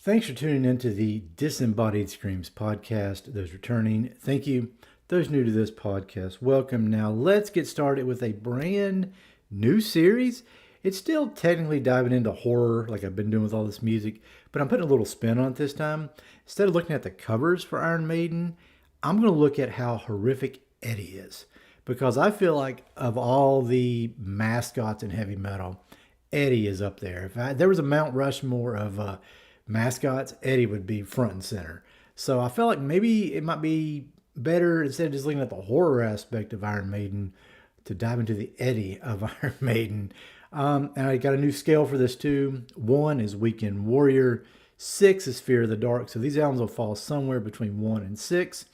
Thanks for tuning into the Disembodied Screams podcast. Those returning, thank you. Those new to this podcast, welcome. Now let's get started with a brand new series. It's still technically diving into horror like I've been doing with all this music, but I'm putting a little spin on it this time. Instead of looking at the covers for Iron Maiden, I'm going to look at how horrific Eddie is. Because I feel like of all the mascots in heavy metal, Eddie is up there. If there was a Mount Rushmore of mascots, Eddie would be front and center. So I felt like maybe it might be better, instead of just looking at the horror aspect of Iron Maiden, to dive into the Eddie of Iron Maiden. And I got a new scale for this too. 1 is Weekend Warrior. 6 is Fear of the Dark. So these albums will fall somewhere between 1 and 6.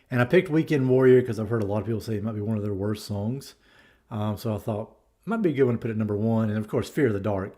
And I picked Weekend Warrior because I've heard a lot of people say it might be one of their worst songs. So I thought it might be a good one to put at number 1. And of course, Fear of the Dark.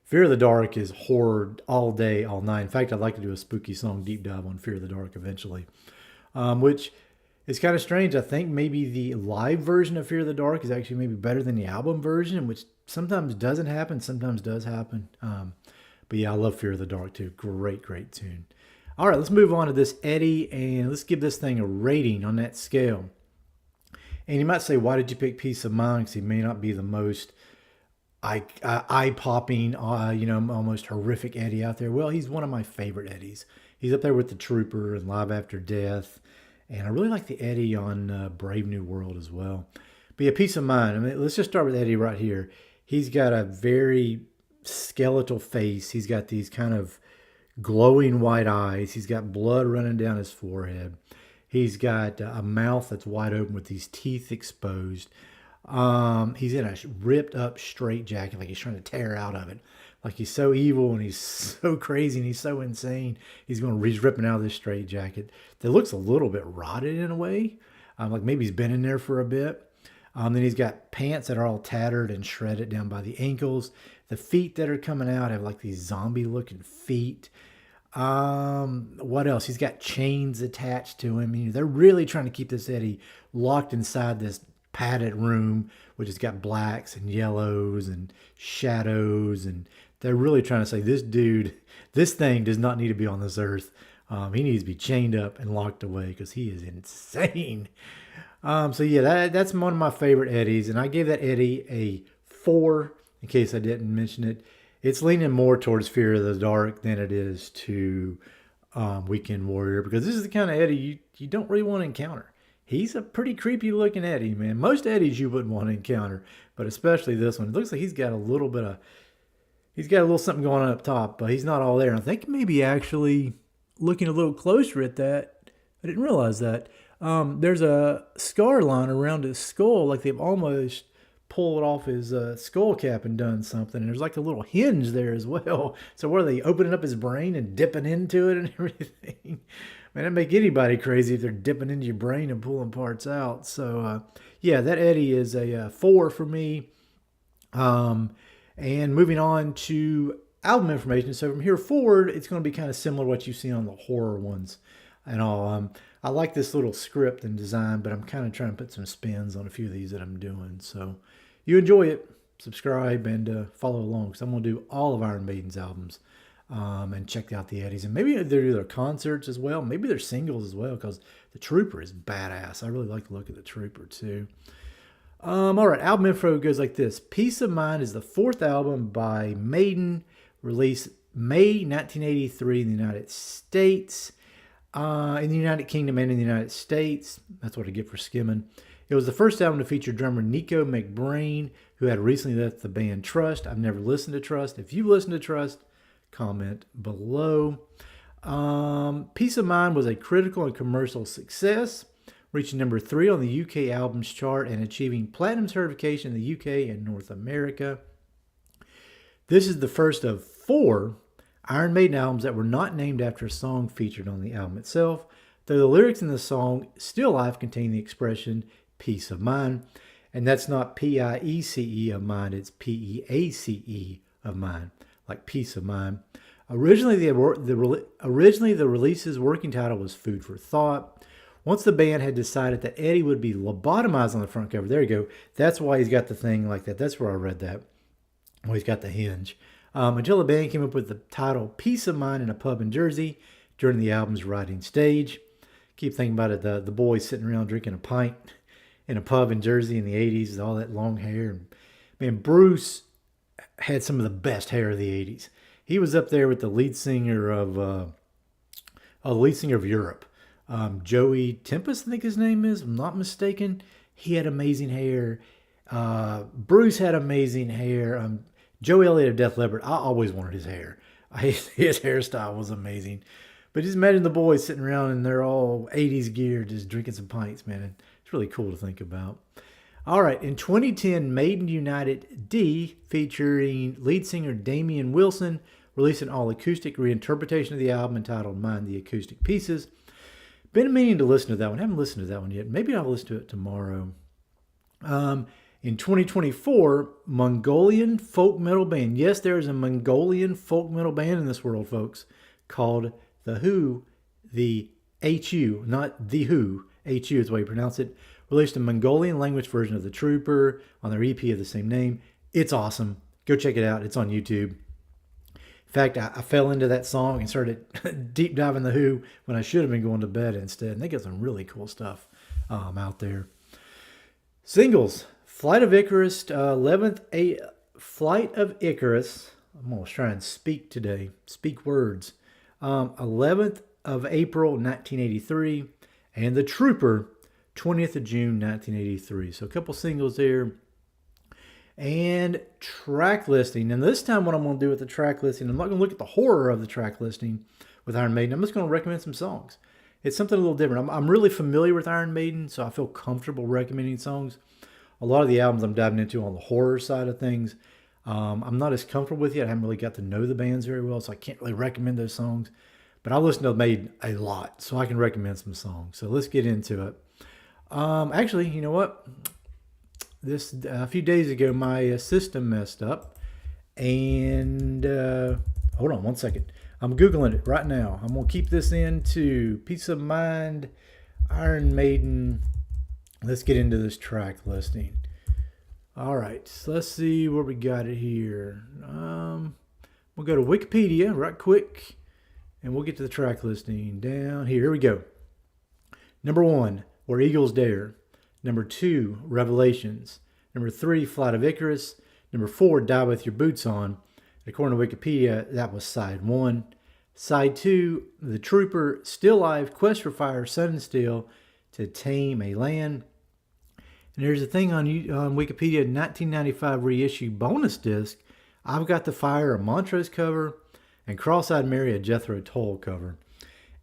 Fear of the Dark is horror all day, all night. In fact, I'd like to do a spooky song deep dive on Fear of the Dark eventually. Which is kind of strange. I think maybe the live version of Fear of the Dark is actually maybe better than the album version, which sometimes doesn't happen, sometimes does happen. But yeah, I love Fear of the Dark too. Great, great tune. All right, let's move on to this Eddie, and let's give this thing a rating on that scale. And you might say, why did you pick Peace of Mind? Because he may not be the most eye-popping, almost horrific Eddie out there. Well, he's one of my favorite Eddies. He's up there with the Trooper and Live After Death. And I really like the Eddie on Brave New World as well. But yeah, Peace of Mind. I mean, let's just start with Eddie right here. He's got a very skeletal face. He's got these kind of glowing white eyes. He's got blood running down his forehead. He's got a mouth that's wide open with these teeth exposed. He's in a ripped up straight jacket, like he's trying to tear out of it. Like he's so evil and he's so crazy and he's so insane. He's ripping out of this straight jacket that looks a little bit rotted in a way. Like maybe he's been in there for a bit. Then he's got pants that are all tattered and shredded down by the ankles. The feet that are coming out have like these zombie looking feet. What else? He's got chains attached to him. They're really trying to keep this Eddie locked inside this padded room, which has got blacks and yellows and shadows, and they're really trying to say this thing does not need to be on this earth. He needs to be chained up and locked away because he is insane. So yeah, that's one of my favorite Eddies, and I gave that Eddie a 4 in case I didn't mention it. It's leaning more towards Fear of the Dark than it is to Weekend Warrior, because this is the kind of Eddie you don't really want to encounter. He's a pretty creepy looking Eddie, man. Most Eddies you wouldn't want to encounter, but especially this one. It looks like he's got a little something going on up top, but he's not all there. I think maybe actually looking a little closer at that, I didn't realize that. There's a scar line around his skull, like they've almost pulled off his skull cap and done something. And there's like a little hinge there as well. So what are they, opening up his brain and dipping into it and everything? Man, that'd make anybody crazy if they're dipping into your brain and pulling parts out. So, yeah, that Eddie is a 4 for me. And moving on to album information. So from here forward, it's going to be kind of similar to what you've seen on the horror ones and all. I like this little script and design, but I'm kind of trying to put some spins on a few of these that I'm doing. So you enjoy it, subscribe, and follow along, because I'm going to do all of Iron Maiden's albums. And check out the Eddies, and maybe they're either concerts as well, maybe they're singles as well, because the Trooper is badass. I really like the look of the Trooper too. All right, album info goes like this. Peace of Mind is the 4th album by Maiden, released May 1983 in the United States, in the United Kingdom and in the United States. That's what I get for skimming. It was the first album to feature drummer Nico McBrain, who had recently left the band Trust. I've never listened to Trust. If you listen to Trust, comment below. Peace of Mind was a critical and commercial success, reaching number 3 on the UK albums chart and achieving platinum certification in the UK and North America. This is the first of 4 Iron Maiden albums that were not named after a song featured on the album itself, though the lyrics in the song Still Life contain the expression Peace of Mind, and that's not P-I-E-C-E of mind, it's P-E-A-C-E of mind, like peace of mind. Originally, the release's working title was Food for Thought. Once the band had decided that Eddie would be lobotomized on the front cover, there you go. That's why he's got the thing like that. That's where I read that. Well, he's got the hinge. Until the band came up with the title Peace of Mind in a Pub in Jersey during the album's writing stage. Keep thinking about it, the boys sitting around drinking a pint in a pub in Jersey in the 80s with all that long hair. And, man, Bruce had some of the best hair of the 80s. He was up there with the lead singer of Europe. Joey Tempest, I think his name is, if I'm not mistaken. He had amazing hair. Bruce had amazing hair. Joey Elliott of Def Leppard, I always wanted his hair. His hairstyle was amazing. But just imagine the boys sitting around and they're all 80s gear, just drinking some pints, man. It's really cool to think about. All right, in 2010, Maiden United D, featuring lead singer Damian Wilson, released an all-acoustic reinterpretation of the album entitled Mind the Acoustic Pieces. Been meaning to listen to that one. Haven't listened to that one yet. Maybe I'll listen to it tomorrow. In 2024, Mongolian folk metal band. Yes, there is a Mongolian folk metal band in this world, folks, called The Who, the HU, not The Who, HU is the way you pronounce it, released a Mongolian language version of The Trooper on their EP of the same name. It's awesome. Go check it out. It's on YouTube. In fact, I fell into that song and started deep diving The Who when I should have been going to bed instead. And they got some really cool stuff out there. Singles. Flight of Icarus, 11th Flight of Icarus. I'm going to try and speak today. Speak words. 11th of April, 1983. And The Trooper, 20th of June, 1983. So a couple singles there. And track listing. And this time what I'm going to do with the track listing, I'm not going to look at the horror of the track listing with Iron Maiden. I'm just going to recommend some songs. It's something a little different. I'm really familiar with Iron Maiden, so I feel comfortable recommending songs. A lot of the albums I'm diving into on the horror side of things, I'm not as comfortable with yet. I haven't really got to know the bands very well, so I can't really recommend those songs. But I listen to Maiden a lot, so I can recommend some songs. So let's get into it. Actually, you know what? A few days ago, my system messed up. And hold on one second. I'm Googling it right now. I'm going to keep this into Peace of Mind, Iron Maiden. Let's get into this track listing. All right, so let's see where we got it here. We'll go to Wikipedia right quick, and we'll get to the track listing down here. Here we go. Number 1, Where Eagles Dare. Number 2, Revelations. Number 3, Flight of Icarus. Number 4, Die With Your Boots On. According to Wikipedia, that was side 1. Side 2, The Trooper, Still Life, Quest for Fire, Sun and Steel, To Tame a Land. And there's a thing on Wikipedia, 1995 reissue bonus disc. I've got the Fire, a Montrose cover, and Cross-Eyed Mary, a Jethro Tull cover.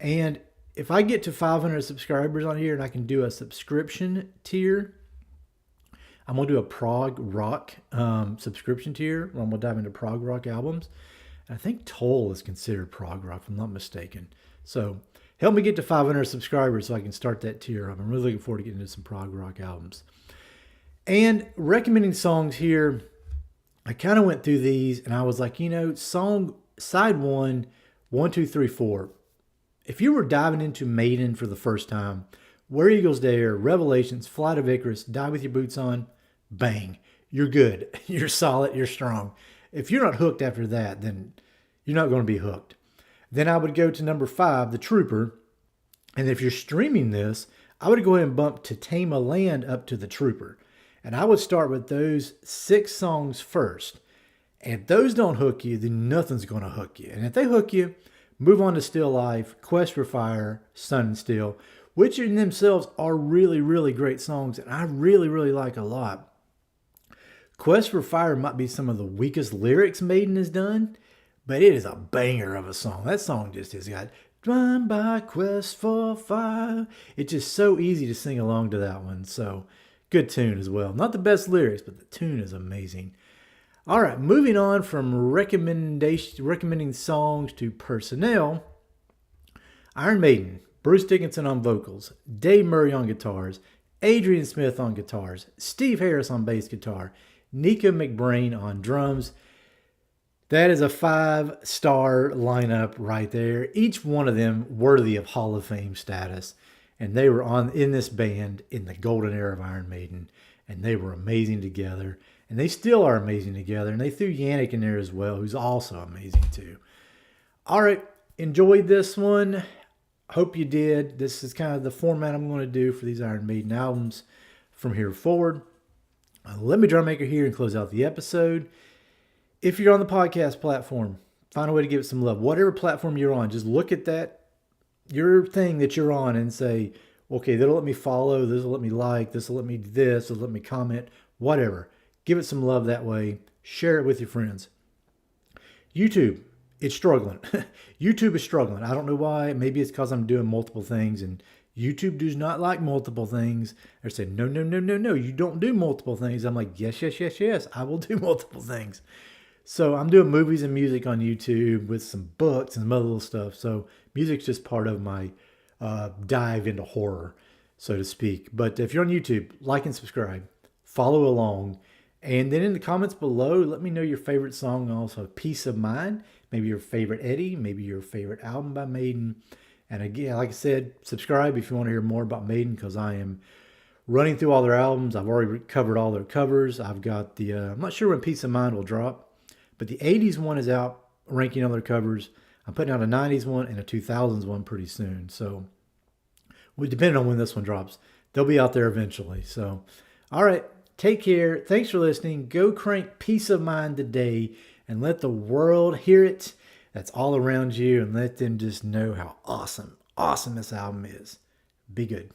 And if I get to 500 subscribers on here and I can do a subscription tier, I'm going to do a prog rock subscription tier where I'm going to dive into prog rock albums. And I think Toll is considered prog rock, if I'm not mistaken. So help me get to 500 subscribers so I can start that tier up. I'm really looking forward to getting into some prog rock albums. And recommending songs here, I kind of went through these and I was like, song side 1, 1, 2, 3, 4. If you were diving into Maiden for the first time, Where Eagles Dare, Revelations, Flight of Icarus, Die With Your Boots On, bang, you're good. You're solid. You're strong. If you're not hooked after that, then you're not going to be hooked. Then I would go to number 5, The Trooper. And if you're streaming this, I would go ahead and bump To Tame a Land up to The Trooper. And I would start with those 6 songs first. And if those don't hook you, then nothing's going to hook you. And if they hook you, move on to Still Life, Quest for Fire, Sun and Steel, which in themselves are really, really great songs. And I really, really like a lot. Quest for Fire might be some of the weakest lyrics Maiden has done, but it is a banger of a song. That song just has got, Run by Quest for Fire. It's just so easy to sing along to that one. So good tune as well. Not the best lyrics, but the tune is amazing. All right, moving on from recommending songs to personnel. Iron Maiden, Bruce Dickinson on vocals, Dave Murray on guitars, Adrian Smith on guitars, Steve Harris on bass guitar, Nico McBrain on drums. That is a 5-star lineup right there. Each one of them worthy of Hall of Fame status. And they were in this band in the golden era of Iron Maiden. And they were amazing together. and they still are amazing together. And they threw Yannick in there as well, who's also amazing too. All right, enjoyed this one. Hope you did. This is kind of the format I'm going to do for these Iron Maiden albums from here forward. Let me drum maker here and close out the episode. If you're on the podcast platform, find a way to give it some love. Whatever platform you're on, just look at that, your thing that you're on, and say, okay, that'll let me follow, this will let me like, this will let me do this, will let me comment, whatever. Give it some love that way. Share it with your friends. YouTube, it's struggling. YouTube is struggling. I don't know why. Maybe it's because I'm doing multiple things, and YouTube does not like multiple things. They're saying, no, no, no, no, no, you don't do multiple things. I'm like, yes, yes, yes, yes, I will do multiple things. So I'm doing movies and music on YouTube with some books and some other little stuff. So music's just part of my dive into horror, so to speak. But if you're on YouTube, like and subscribe, follow along. And then in the comments below, let me know your favorite song, also Peace of Mind, maybe your favorite Eddie, maybe your favorite album by Maiden. And again, like I said, subscribe if you want to hear more about Maiden, because I am running through all their albums. I've already covered all their covers. I've got the, I'm not sure when Peace of Mind will drop, but the 80s one is out, ranking all their covers. I'm putting out a 90s one and a 2000s one pretty soon. So, depending on when this one drops, they'll be out there eventually. So, all right. Take care. Thanks for listening. Go crank Peace of Mind today and let the world hear it. That's all around you, and let them just know how awesome this album is. Be good.